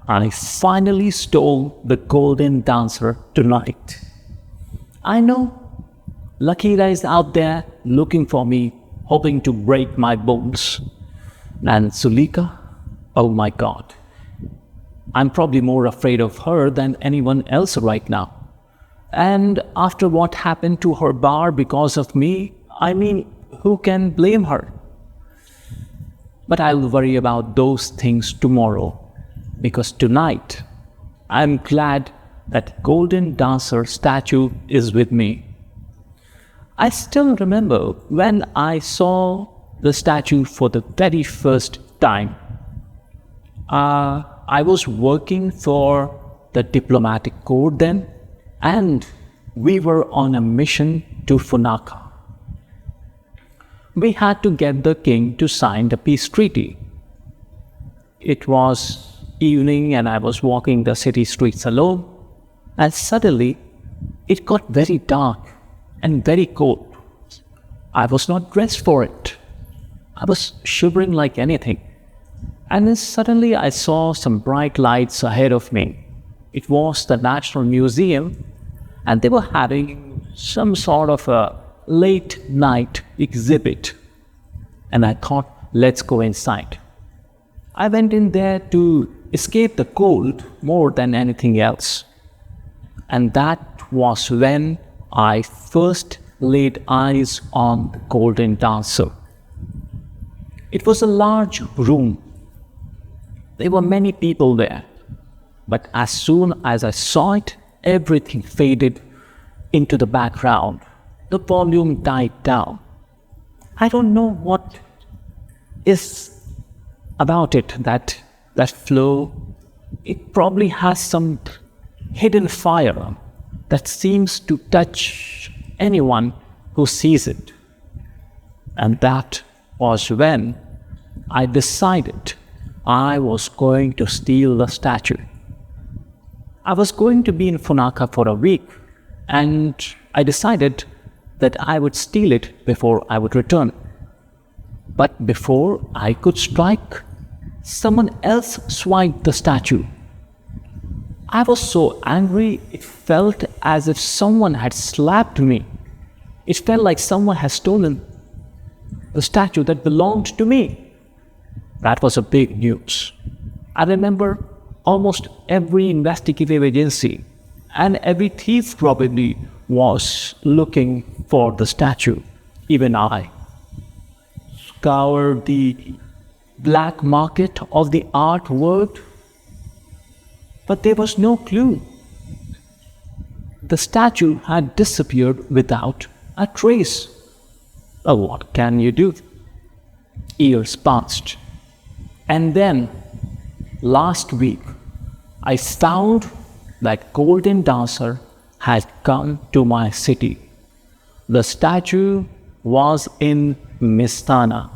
I finally stole the golden dancer tonight. I know Lakheera is out there looking for me, hoping to break my bones. And Zuleeka, oh my God, I'm probably more afraid of her than anyone else right now. And after what happened to her bar because of me, I mean, who can blame her? But I'll worry about those things tomorrow, because tonight I'm glad that golden dancer statue is with me. I still remember when I saw the statue for the very first time. I was working for the diplomatic corps then, and we were on a mission to Funakha. We had to get the king to sign the peace treaty. It was evening and I was walking the city streets alone, and suddenly it got very dark and very cold. I was not dressed for it. I was shivering like anything. And then suddenly I saw some bright lights ahead of me. It was the National Museum, and they were having some sort of a late night exhibit. And I thought, let's go inside. I went in there to escape the cold more than anything else. And that was when I first laid eyes on the golden dancer. It was a large room. There were many people there. But as soon as I saw it, everything faded into the background. The volume died down. I don't know what is about it, that flow. It probably has some hidden fire that seems to touch anyone who sees it. And that was when I decided I was going to steal the statue. I was going to be in Funakha for a week, and I decided that I would steal it before I would return. But before I could strike, someone else swiped the statue. I was so angry, it felt as if someone had slapped me. It felt like someone had stolen the statue that belonged to me. That was a big news. I remember almost every investigative agency and every thief probably was looking for the statue. Even I scoured the black market of the art world, but there was no clue. The statue had disappeared without a trace. What can you do? Years passed. And then, last week, I found that golden dancer had come to my city. The statue was in Misana,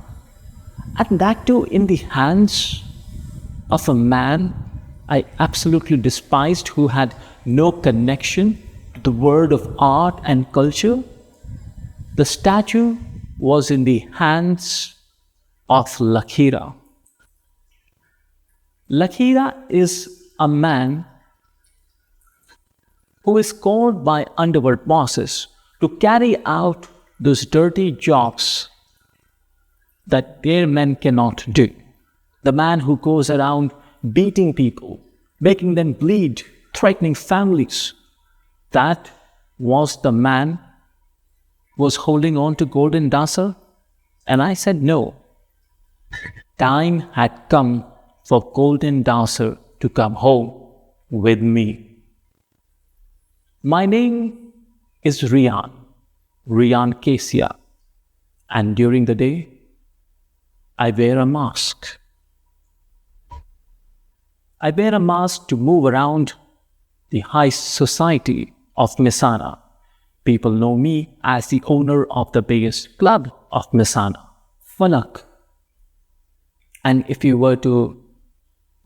and that too in the hands of a man I absolutely despised, who had no connection to the world of art and culture. The statue was in the hands of Lakheera. Lakheera is a man who is called by underworld bosses to carry out those dirty jobs that their men cannot do. The man who goes around beating people, making them bleed, threatening families. That was the man who was holding on to golden dancer. And I said no. Time had come for golden dancer to come home with me. My name is Riyan Kesia, and during the day, I wear a mask. I wear a mask to move around the high society of Misana. People know me as the owner of the biggest club of Misana, Funakha. And if you were to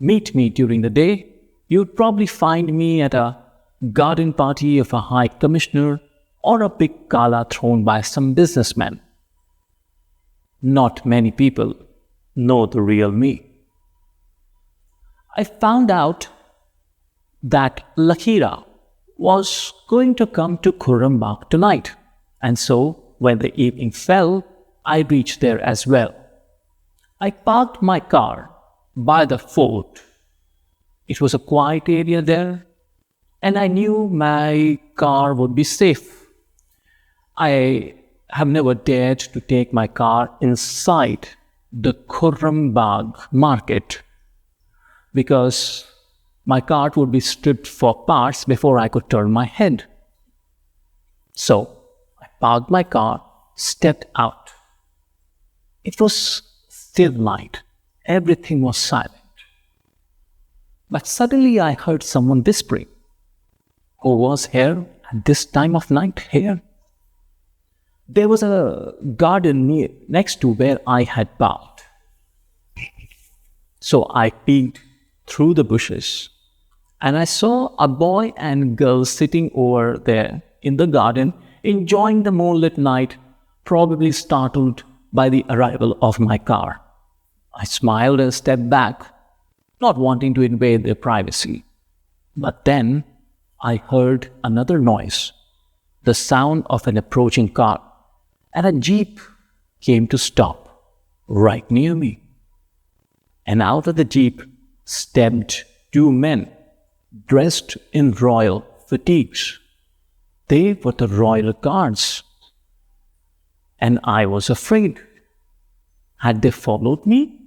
meet me during the day, you'd probably find me at a garden party of a high commissioner or a big gala thrown by some businessmen. Not many people know the real me. I found out that Lakheera was going to come to Khurrambagh tonight. And so, when the evening fell, I reached there as well. I parked my car by the fort. It was a quiet area there, and I knew my car would be safe. I have never dared to take my car inside the Khurrambagh market because my car would be stripped for parts before I could turn my head. So I parked my car, stepped out. It was still night. Everything was silent. But suddenly I heard someone whispering. Who was here at this time of night here? There was a garden next to where I had parked. So I peeked through the bushes and I saw a boy and girl sitting over there in the garden enjoying the moonlit night, probably startled by the arrival of my car. I smiled and stepped back, not wanting to invade their privacy. But then I heard another noise, the sound of an approaching car, and a jeep came to stop right near me. And out of the jeep stepped two men dressed in royal fatigues. They were the royal guards. And I was afraid. Had they followed me?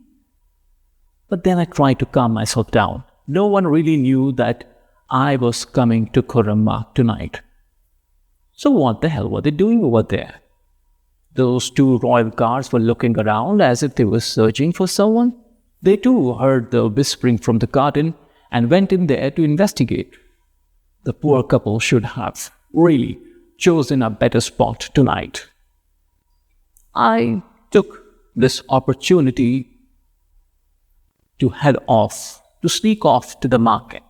But then I tried to calm myself down. No one really knew that I was coming to Khurrambagh tonight. So what the hell were they doing over there? Those two royal guards were looking around as if they were searching for someone. They too heard the whispering from the garden and went in there to investigate. The poor couple should have really chosen a better spot tonight. I took this opportunity to head off, to sneak off to the market.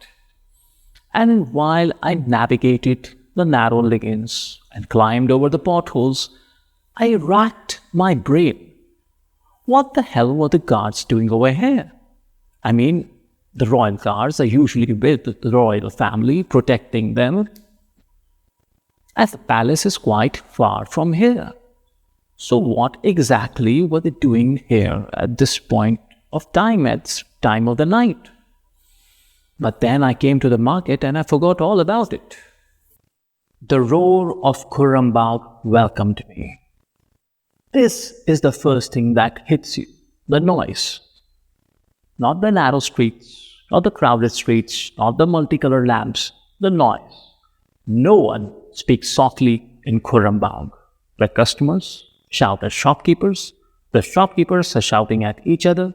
And while I navigated the narrow lanes and climbed over the potholes, I racked my brain. What the hell were the guards doing over here? I mean, the royal guards are usually with the royal family, protecting them, as the palace is quite far from here. So what exactly were they doing here at this point of time, at this time of the night? But then I came to the market and I forgot all about it. The roar of Khurrambagh welcomed me. This is the first thing that hits you, the noise. Not the narrow streets, not the crowded streets, not the multicolored lamps, the noise. No one speaks softly in Khurrambagh. The customers shout at shopkeepers, the shopkeepers are shouting at each other.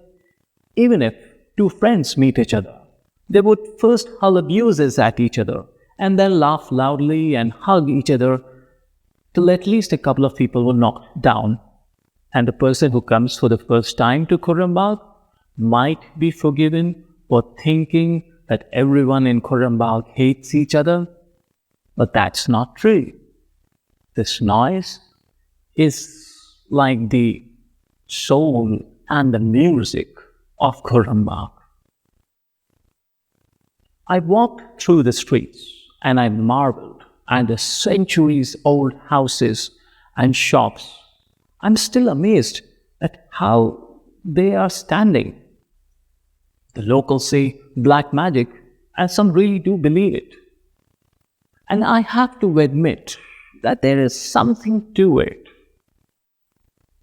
Even if two friends meet each other, they would first hurl abuses at each other and then laugh loudly and hug each other till at least a couple of people were knocked down. And the person who comes for the first time to Khurrambagh might be forgiven for thinking that everyone in Khurrambagh hates each other. But that's not true. This noise is like the soul and the music of Khurrambagh. I walked through the streets and I marveled at the centuries-old houses and shops. I'm still amazed at how they are standing. The locals say black magic, and some really do believe it. And I have to admit that there is something to it.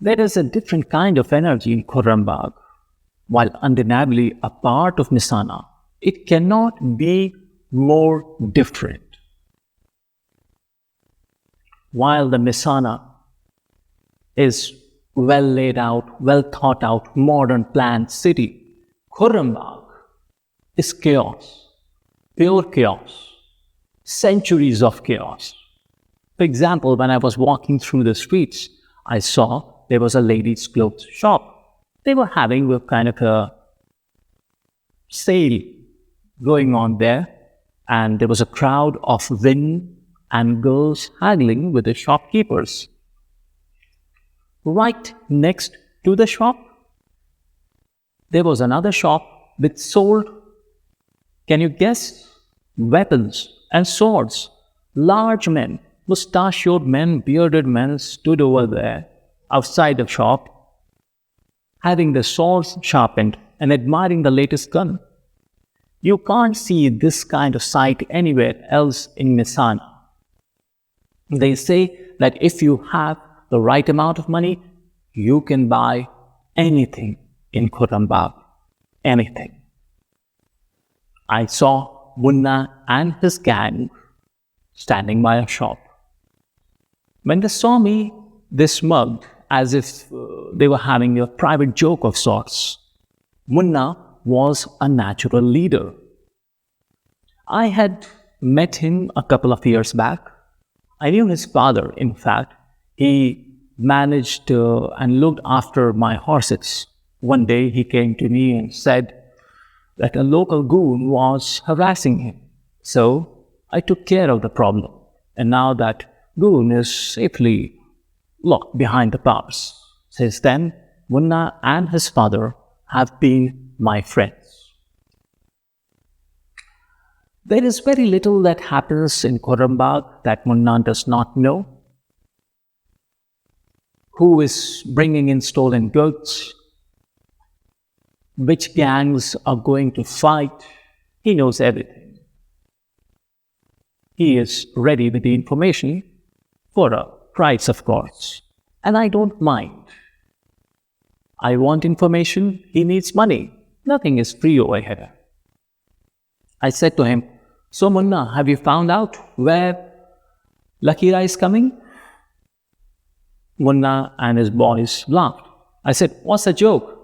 There is a different kind of energy in Khurrambagh. While undeniably a part of Misana, it cannot be more different. While the Misana is well laid out, well thought out, modern planned city, Khurrambagh is chaos, pure chaos, centuries of chaos. For example, when I was walking through the streets, I saw there was a ladies' clothes shop. They were having a kind of a sale going on there, and there was a crowd of women and girls haggling with the shopkeepers. Right next to the shop, there was another shop which sold, can you guess weapons and swords. Large men, mustachioed men, bearded men stood over there outside the shop, having their swords sharpened and admiring the latest gun. You can't see this kind of sight anywhere else in Misana. They say that if you have the right amount of money, you can buy anything in Khurrambagh. Anything. I saw Munna and his gang standing by a shop. When they saw me, they smirked as if they were having a private joke of sorts. Munna was a natural leader. I had met him a couple of years back. I knew his father, in fact. He managed and looked after my horses. One day he came to me and said that a local goon was harassing him. So I took care of the problem. And now that goon is safely locked behind the bars. Since then, Munna and his father have been my friends. There is very little that happens in Khurrambagh that Munna does not know. Who is bringing in stolen goods? Which gangs are going to fight? He knows everything. He is ready with the information for a price, of course. And I don't mind. I want information. He needs money. Nothing is free over here. I said to him, "So Munna, have you found out where Lakheera is coming?" Munna and his boys laughed. I said, "What's the joke?"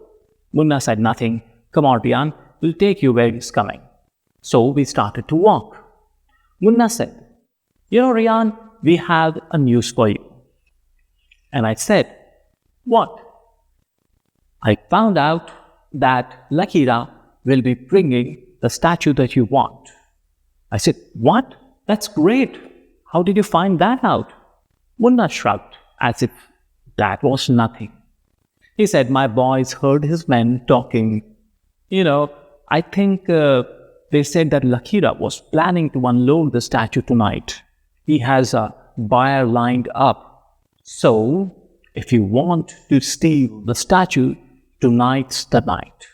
Munna said, "Nothing. Come on, Riyan, we'll take you where he's coming." So we started to walk. Munna said, "You know, Riyan, we have a news for you." And I said, "What?" "I found out that Lakheera will be bringing the statue that you want." I said, "What? That's great. How did you find that out?" Munna shrugged as if that was nothing. He said, "My boys heard his men talking. I think they said that Lakheera was planning to unload the statue tonight. He has a buyer lined up. So, if you want to steal the statue, tonight's the night."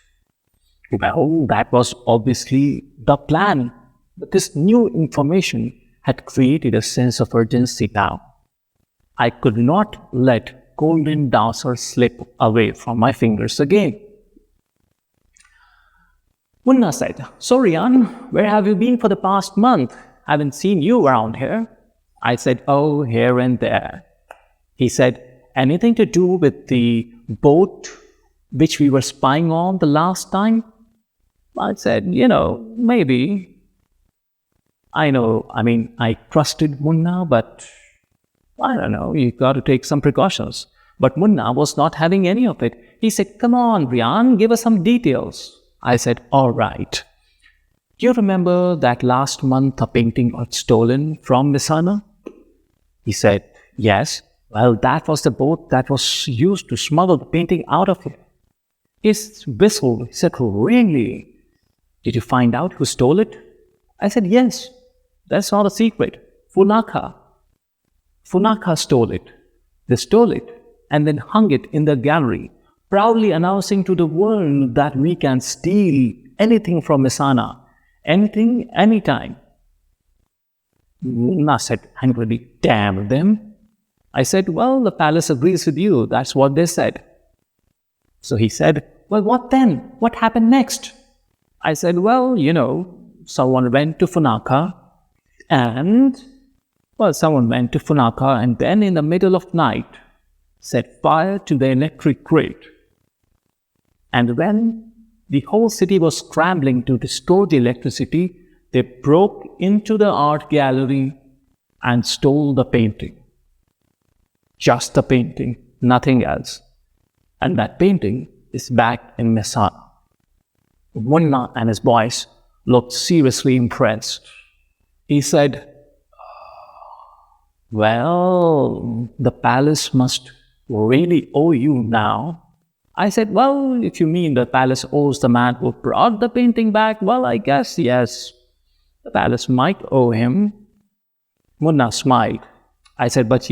Well, that was obviously the plan. But this new information had created a sense of urgency now. I could not let golden dowser slip away from my fingers again. Munna said, "So Riyan, where have you been for the past month? Haven't seen you around here." I said, "Oh, here and there." He said, "Anything to do with the boat which we were spying on the last time?" I said, maybe. I trusted Munna, but I don't know, you got to take some precautions. But Munna was not having any of it. He said, "Come on, Riyan, give us some details." I said, "All right. Do you remember that last month a painting got stolen from Misana?" He said, "Yes." "Well, that was the boat that was used to smuggle the painting out of here." He whistled. He said, "Really? Did you find out who stole it?" I said, "Yes. That's not a secret. Funakha. Funakha stole it. They stole it and then hung it in the gallery, proudly announcing to the world that we can steal anything from Misana. Anything, anytime." Munna said angrily, "Damn them." I said, "Well, the palace agrees with you. That's what they said." So he said, "Well, what then? What happened next?" I said, "Well, someone went to Funakha and then in the middle of night set fire to the electric grid. And when the whole city was scrambling to restore the electricity, they broke into the art gallery and stole the painting. Just the painting, nothing else. And that painting is back in Misana." Munna and his boys looked seriously impressed. He said, "Well, the palace must really owe you now." I said, "Well, if you mean the palace owes the man who brought the painting back, well, I guess yes." The palace might owe him. Munna smiled. I said, but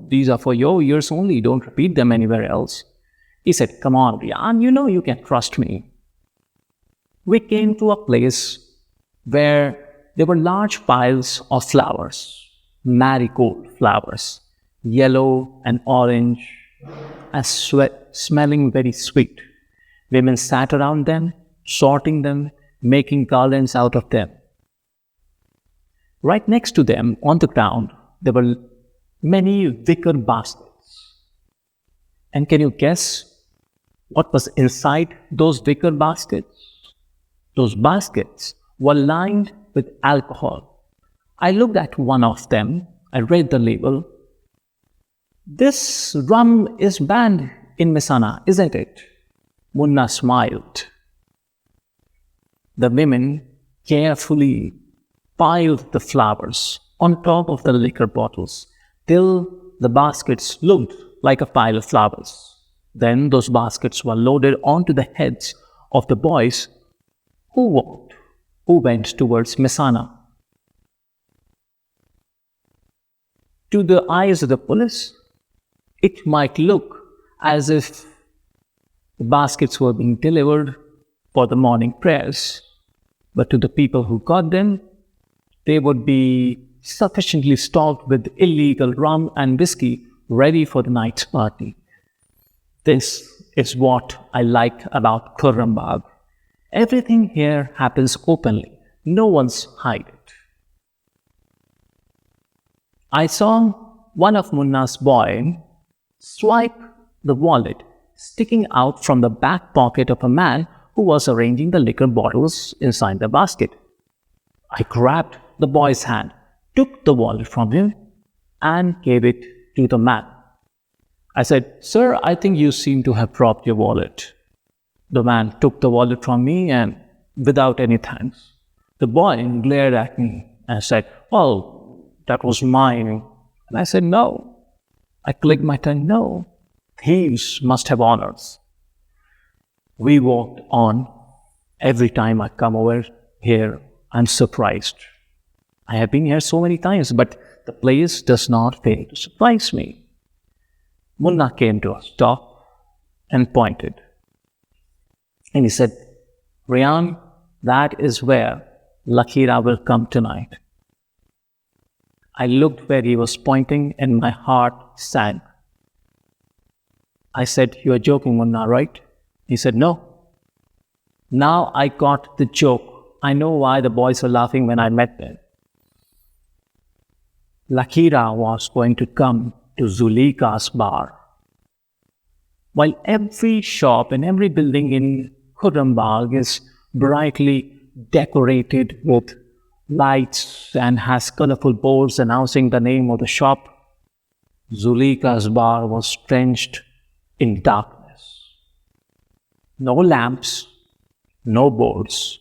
these are for your ears only. Don't repeat them anywhere else. He said, come on, Riyan, you can trust me. We came to a place where there were large piles of flowers, marigold flowers, yellow and orange, and smelling very sweet. Women sat around them, sorting them, making garlands out of them. Right next to them, on the ground, there were many wicker baskets. And can you guess what was inside those wicker baskets? Those baskets were lined with alcohol. I looked at one of them. I read the label. This rum is banned in Misana, isn't it? Munna smiled. The women carefully piled the flowers on top of the liquor bottles till the baskets looked like a pile of flowers. Then those baskets were loaded onto the heads of the boys who went towards Misana. To the eyes of the police, it might look as if the baskets were being delivered for the morning prayers, but to the people who got them, they would be sufficiently stocked with illegal rum and whiskey ready for the night's party. This is what I like about Khurrambagh. Everything here happens openly. No one's hide it. I saw one of Munna's boys swipe the wallet sticking out from the back pocket of a man who was arranging the liquor bottles inside the basket. I grabbed the boy's hand, took the wallet from him, and gave it to the man. I said, "Sir, I think you seem to have dropped your wallet." The man took the wallet from me and without any thanks. The boy glared at me and said, "Well, that was mine." And I said, "No." I clicked my tongue, "No. Thieves must have honors." We walked on. Every time I come over here, I'm surprised. I have been here so many times, but the place does not fail to surprise me. Munna came to a stop and pointed. And he said, "Riyan, that is where Lakheera will come tonight." I looked where he was pointing and my heart sank. I said, "You are joking, Munna, right?" He said, "No." Now I got the joke. I know why the boys were laughing when I met them. Lakheera was going to come to Zuleeka's bar. While every shop and every building in Khurrambagh is brightly decorated with lights and has colorful boards announcing the name of the shop, Zuleeka's bar was drenched in darkness. No lamps, no boards,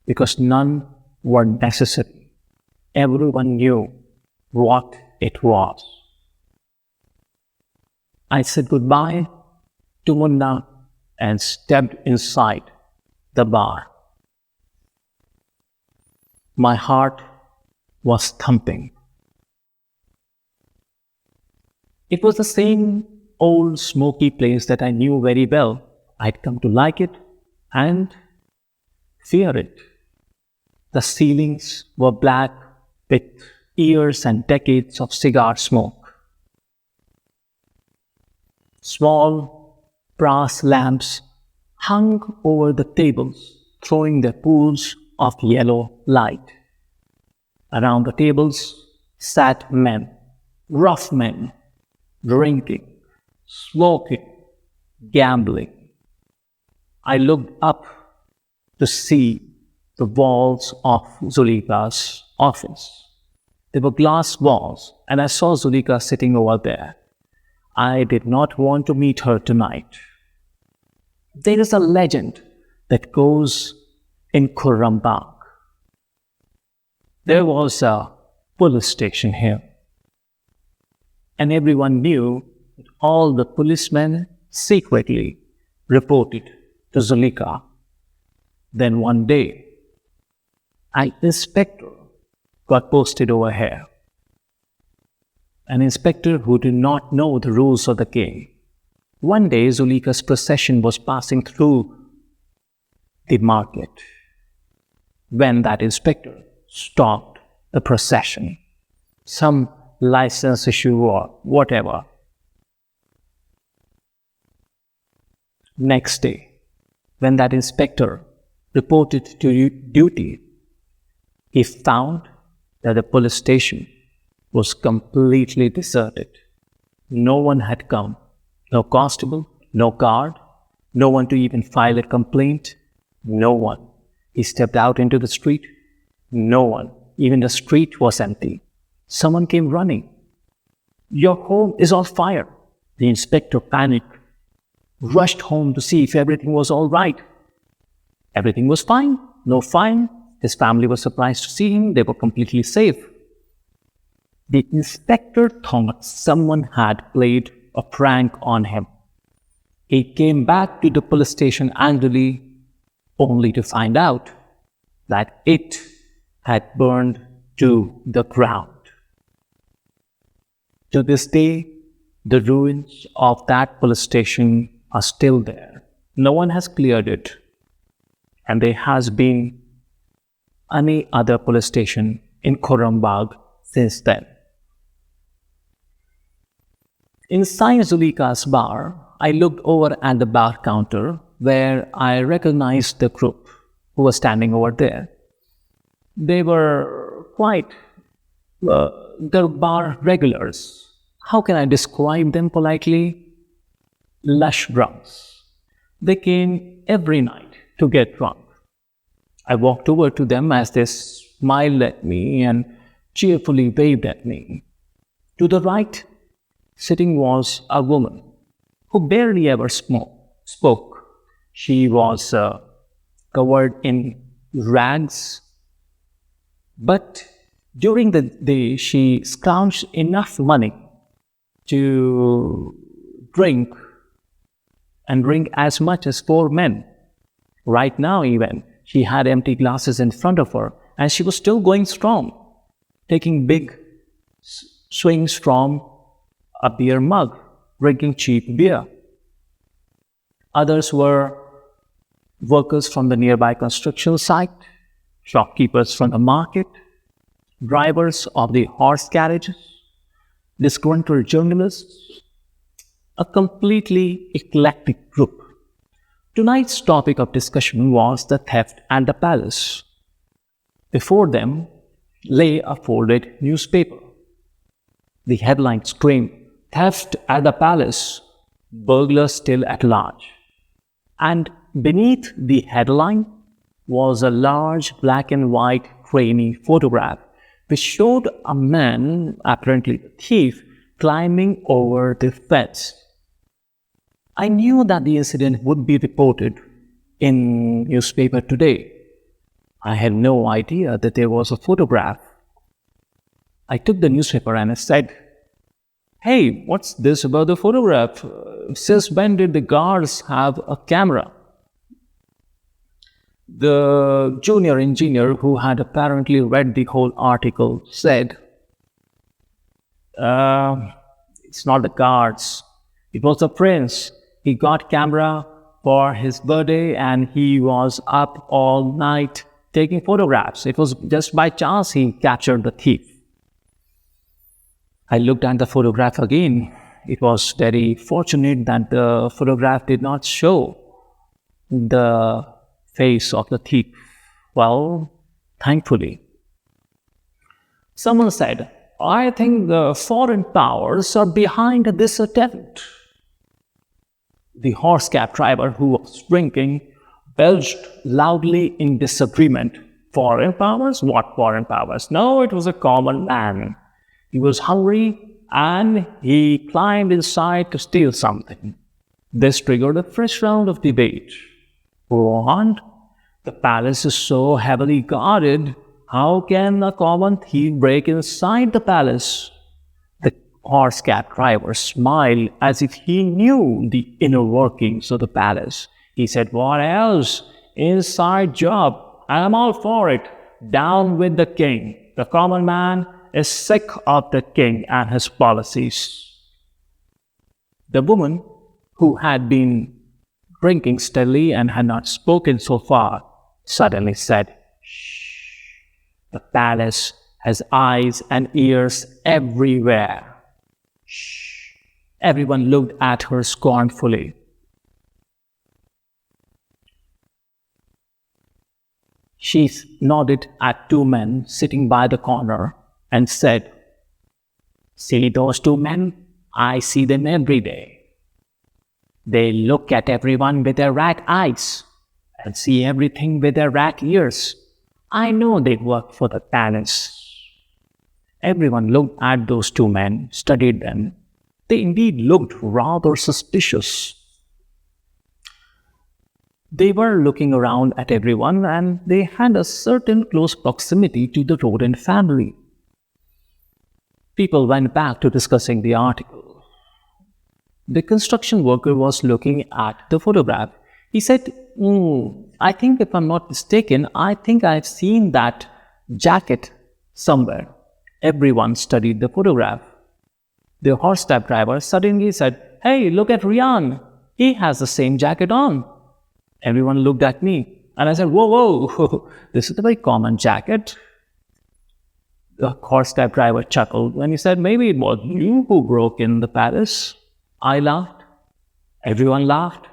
because none were necessary. Everyone knew what it was. I said goodbye to Munna and stepped inside the bar. My heart was thumping. It was the same old smoky place that I knew very well. I'd come to like it and fear it. The ceilings were black with years and decades of cigar smoke. Small brass lamps hung over the tables, throwing their pools of yellow light. Around the tables sat men, rough men, drinking, smoking, gambling. I looked up to see the walls of Zuleeka's office. There were glass walls, and I saw Zuleeka sitting over there. I did not want to meet her tonight. There is a legend that goes in Khurrambagh. There was a police station here, and everyone knew that all the policemen secretly reported to Zuleeka. Then one day, An inspector got posted over here. An inspector who did not know the rules of the game. One day, Zuleika's procession was passing through the market when that inspector stopped the procession. Some license issue or whatever. Next day, when that inspector reported to duty, he found that the police station was completely deserted. No one had come. No constable, no guard, no one to even file a complaint. No one. He stepped out into the street. No one. Even the street was empty. Someone came running. "Your home is on fire." The inspector panicked, rushed home to see if everything was all right. Everything was fine. No fire. His family was surprised to see him. They were completely safe. The inspector thought someone had played a prank on him. He came back to the police station angrily, only to find out that it had burned to the ground. To this day, the ruins of that police station are still there. No one has cleared it, and there has been any other police station in Khurrambagh since then. Inside Zuleika's bar, I looked over at the bar counter where I recognized the group who was standing over there. They were quite the bar regulars. How can I describe them politely? Lush drunks. They came every night to get drunk. I walked over to them as they smiled at me and cheerfully waved at me. To the right, sitting was a woman who barely ever spoke. She was covered in rags, but during the day she scrounged enough money to drink and drink as much as 4 men. Right now even, she had empty glasses in front of her and she was still going strong, taking big swings from a beer mug, drinking cheap beer. Others were workers from the nearby construction site, shopkeepers from the market, drivers of the horse carriages, disgruntled journalists, a completely eclectic group. Tonight's topic of discussion was the theft at the palace. Before them lay a folded newspaper. The headline screamed, "Theft at the palace, burglars still at large." And beneath the headline was a large black and white grainy photograph which showed a man, apparently a thief, climbing over the fence. I knew that the incident would be reported in newspaper today. I had no idea that there was a photograph. I took the newspaper and I said, "Hey, what's this about the photograph? Since when did the guards have a camera?" The junior engineer, who had apparently read the whole article, said, "It's not the guards. It was the prince. He got camera for his birthday and he was up all night taking photographs. It was just by chance he captured the thief." I looked at the photograph again. It was very fortunate that the photograph did not show the face of the thief. Well, thankfully. Someone said, "I think the foreign powers are behind this attempt." The horse cab driver, who was drinking, belched loudly in disagreement. "Foreign powers? What foreign powers? No, it was a common man. He was hungry and he climbed inside to steal something." This triggered a fresh round of debate. "What? The palace is so heavily guarded. How can a common thief break inside the palace?" The horse cab driver smiled as if he knew the inner workings of the palace. He said, "What else? Inside job. I'm all for it. down with the king. The common man is sick of the king and his policies. The woman, who had been drinking steadily and had not spoken so far, suddenly said, "Shh, the palace has eyes and ears everywhere." Shh. Everyone looked at her scornfully. She nodded at two men sitting by the corner and said, "See those two men? I see them every day. They look at everyone with their rat eyes and see everything with their rat ears. I know they work for the palace." Everyone looked at those two men, studied them. They indeed looked rather suspicious. They were looking around at everyone, and they had a certain close proximity to the rodent family. People went back to discussing the article. The construction worker was looking at the photograph. He said, "I think, if I'm not mistaken, I think I've seen that jacket somewhere." Everyone studied the photograph. The horse cab driver suddenly said, "Hey, look at Riyan. He has the same jacket on." Everyone looked at me, and I said, "Whoa, whoa, this is a very common jacket." The horse cab driver chuckled and he said, "Maybe it was you who broke in the palace." I laughed. Everyone laughed.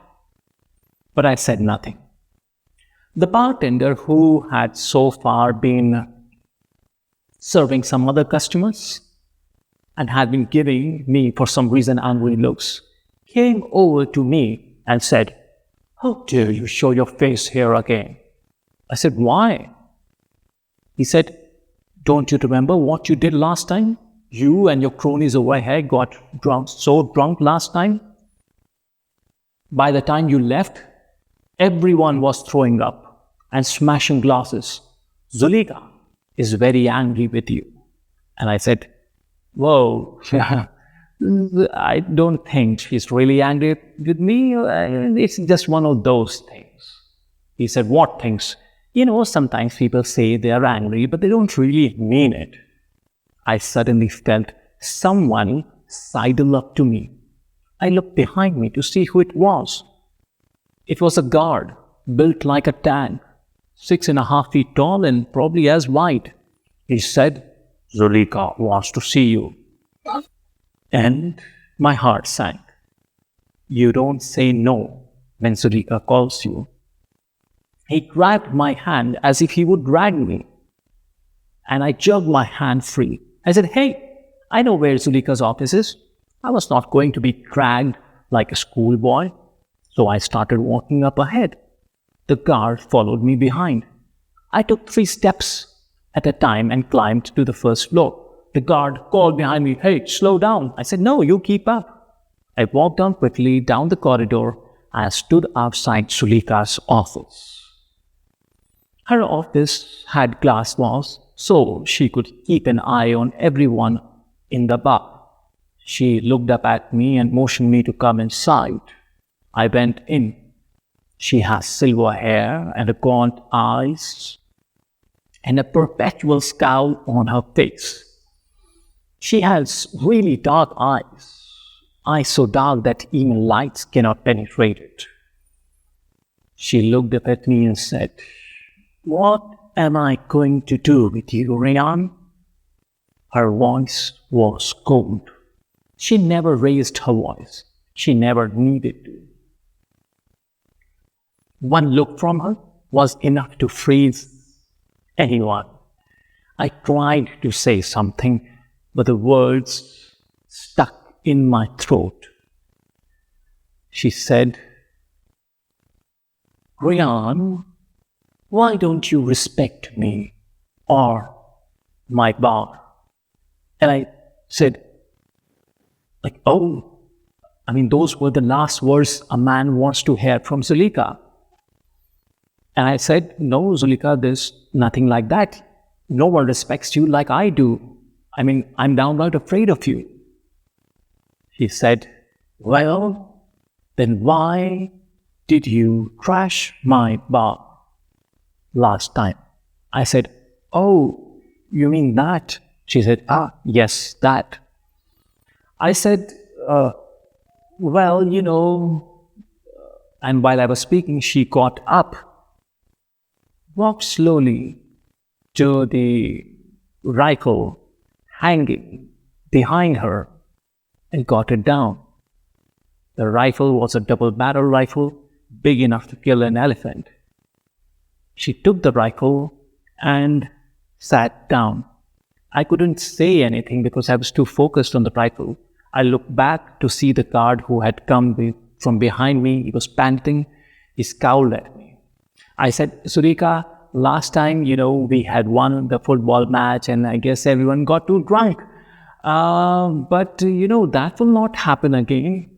But I said nothing. The bartender, who had so far been serving some other customers and had been giving me, for some reason, angry looks, came over to me and said, "How dare you show your face here again?" I said, "Why?" He said, "Don't you remember what you did last time? You and your cronies over here got so drunk last time. By the time you left, everyone was throwing up and smashing glasses. Zuleeka is very angry with you." And I said, "Whoa, I don't think she's really angry with me. It's just one of those things." He said, "What things?" Sometimes people say they are angry, but they don't really mean it." I suddenly felt someone sidle up to me. I looked behind me to see who it was. It was a guard, built like a tank, 6.5 feet tall and probably as wide. He said, "Zuleeka wants to see you." And my heart sank. You don't say no when Zuleeka calls you. He grabbed my hand as if he would drag me, and I jerked my hand free. I said, "Hey, I know where Zuleeka's office is." I was not going to be dragged like a schoolboy, so I started walking up ahead. The guard followed me behind. I took 3 steps at a time and climbed to the first floor. The guard called behind me, "Hey, slow down." I said, "No, you keep up." I walked down quickly down the corridor and stood outside Zuleeka's office. Her office had glass walls, so she could keep an eye on everyone in the bar. She looked up at me and motioned me to come inside. I went in. She has silver hair and gaunt eyes and a perpetual scowl on her face. She has really dark eyes so dark that even lights cannot penetrate it. She looked up at me and said, "What am I going to do with you, Riyan?" Her voice was cold. She never raised her voice. She never needed to. One look from her was enough to freeze anyone. I tried to say something, but the words stuck in my throat. She said, "Riyan, why don't you respect me or my bar?" And I said, those were the last words a man wants to hear from Zuleeka. And I said, "No, Zuleeka, there's nothing like that. No one respects you like I do. I'm downright afraid of you." She said, "Well, then why did you crash my bar last time?" I said, Oh, you mean that? She said, ah, yes, that. I said, well, and while I was speaking, she got up, walked slowly to the rifle hanging behind her, and got it down. The rifle was a double barrel rifle, big enough to kill an elephant. She took the rifle and sat down. I couldn't say anything because I was too focused on the rifle. I looked back to see the guard who had come from behind me. He was panting. He scowled at me. I said, Zuleeka, last time, we had won the football match and I guess everyone got too drunk. But that will not happen again.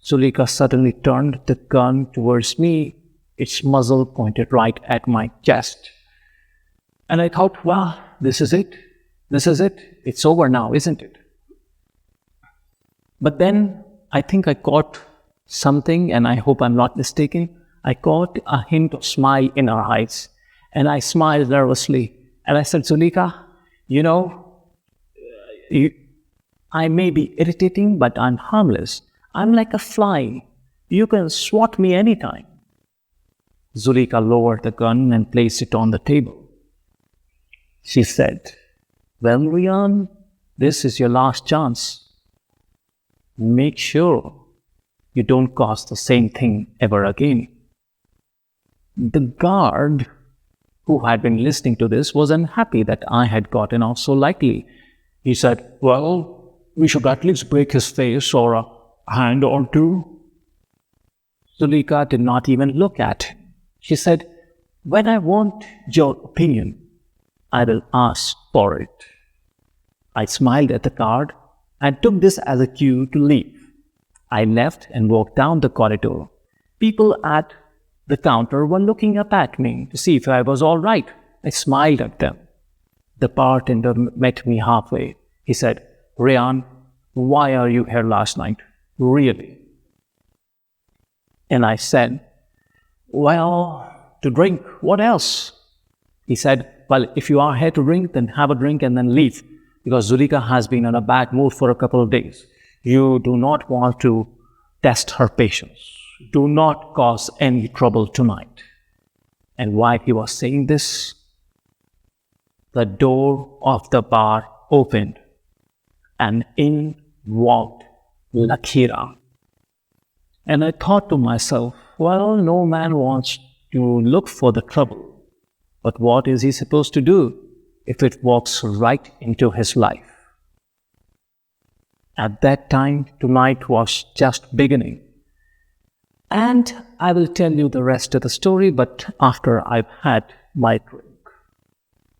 Zuleeka suddenly turned the gun towards me, its muzzle pointed right at my chest. And I thought, well, this is it. This is it. It's over now, isn't it? But then I think I caught something, and I hope I'm not mistaken. I caught a hint of smile in her eyes, and I smiled nervously. And I said, Zuleeka, I may be irritating, but I'm harmless. I'm like a fly. You can swat me anytime. Zuleeka lowered the gun and placed it on the table. She said, well, Riyan, this is your last chance. Make sure you don't cause the same thing ever again. The guard who had been listening to this was unhappy that I had gotten off so lightly. He said, well, we should at least break his face or a hand or two. Zuleeka did not even look at him. She said, when I want your opinion, I will ask for it. I smiled at the guard and took this as a cue to leave. I left and walked down the corridor. People at the counter were looking up at me to see if I was all right. I smiled at them. The bartender met me halfway. He said, Riyan, why are you here last night? Really? And I said, well, to drink. What else? He said, well, if you are here to drink, then have a drink and then leave. Because Zuleeka has been in a bad mood for a couple of days. You do not want to test her patience. Do not cause any trouble tonight. And while he was saying this, the door of the bar opened and in walked Lakheera. And I thought to myself, well, no man wants to look for the trouble. But what is he supposed to do if it walks right into his life? At that time, tonight was just beginning. And I will tell you the rest of the story, but after I've had my drink.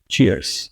Cheers.